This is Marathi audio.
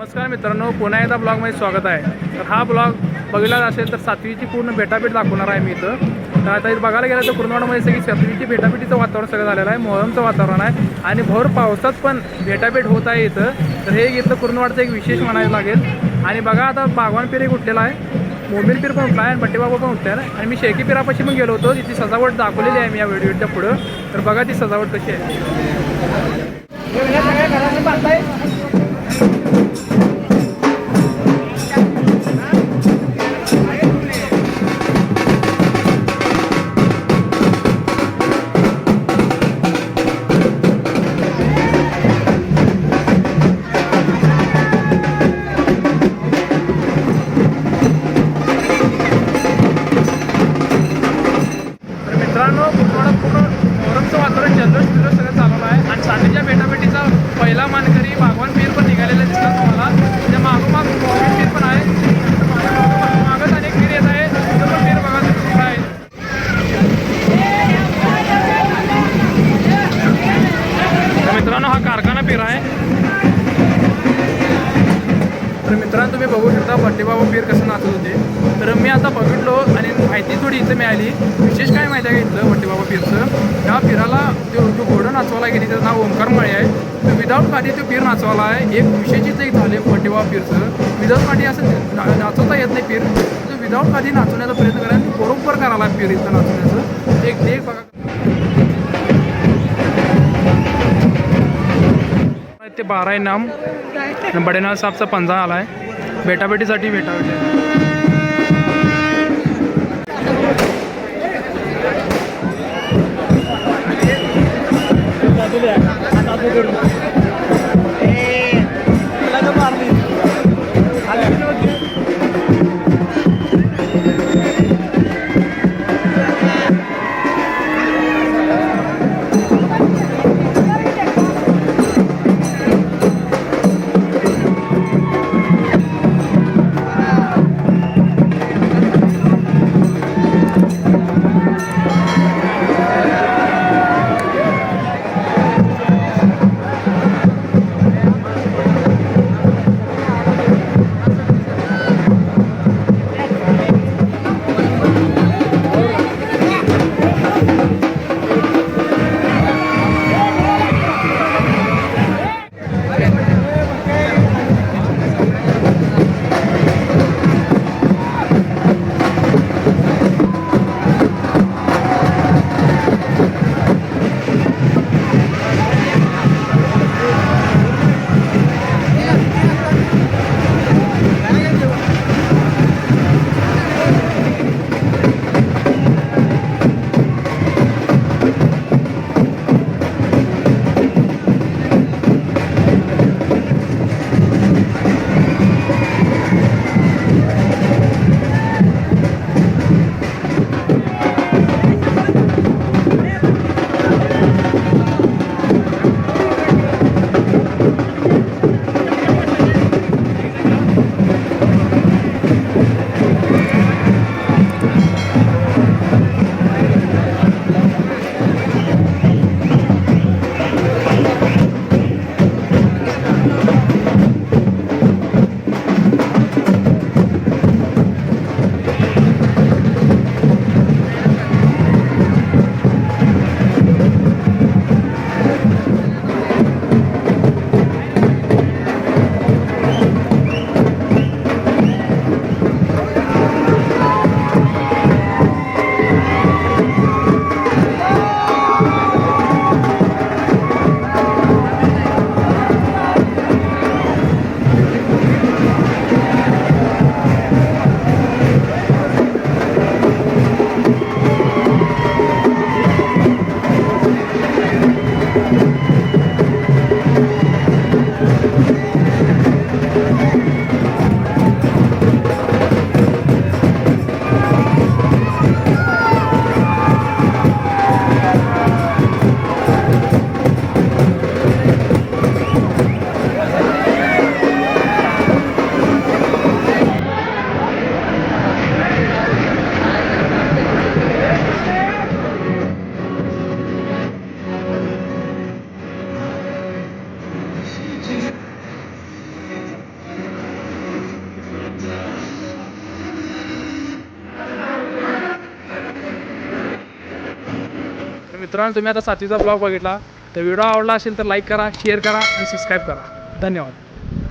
नमस्कार मित्रांनो, पुन्हा एकदा ब्लॉगमध्ये स्वागत आहे. तर हा ब्लॉग बघितला असेल तर सातवीची पूर्ण भेटाभेट दाखवणार आहे मी इथं. तर आता इथं बघायला गेलं तर कुर्नवाडमध्ये सगळी सातवीची भेटाभेटीचं वातावरण सगळं झालेलं आहे. मोहरमचं वातावरण आहे आणि भर पावसात पण भेटाभेट होत आहे इथं. तर हे इथलं कुर्नवाडचं एक विशेष म्हणायला लागेल. आणि बघा आता बागवान पीर एक उठलेला आहे, मोमीर पीर पण उठला आहे आणि बट्टेबाबा पण उठले आहे. आणि मी शेकी पीरापाशी पण गेलो होतो, तिची सजावट दाखवलेली आहे मी या व्हिडिओच्या पुढं. तर बघा ती सजावट कशी आहे. मित्रांनो, कुर्नवाडात पूर्ण मोहरमचं वातावरण जल्लोष सगळं चालवलं आहे. आणि सातवीच्या भेटाभेटीचा पहिला मानकरी बागवान पीर पण निघालेला दिसतात तुम्हाला. त्या मागोमाग मोमीर पीर पण आहे. मागच अनेक पीर येत आहे. तिथं पण पीर बघा कुठं आहे. तर मित्रांनो, हा कारखाना पीर आहे. तर मित्रांनो, तुम्ही बघू शकता बट्टेबाबा पीर कसं नाचत होते. तर मी आता बघितलो आणि माहिती थोडी इथं मिळाली. विशेष काय माहिती आहे का इथलं बट्टेबाबा पीरचं? त्या पीराला जो घोडं नाचवायला गेली त्याचं नाव ओंकार मळे आहे. तर विदाऊट गाडी तो पीर नाचवायला आहे. एक विशेषच एक झाले बट्टेबाबा पीरचं. विदाऊट गाडी असं नाचवता येत नाही पीर. तो विदाऊट गाडी नाचवण्याचा प्रयत्न करा आणि बरोबर करायला पीर इथं नाचवण्याचं. एक बघा ते 12 इनाम बडेनाल साहेबचा पंजा आला आहे भेटाभेटीसाठी. मित्रांनो तुम्ही आता 7वीचा ब्लॉग बघितला तर व्हिडिओ आवडला असेल तर लाईक करा, शेअर करा आणि सबस्क्राईब करा. धन्यवाद.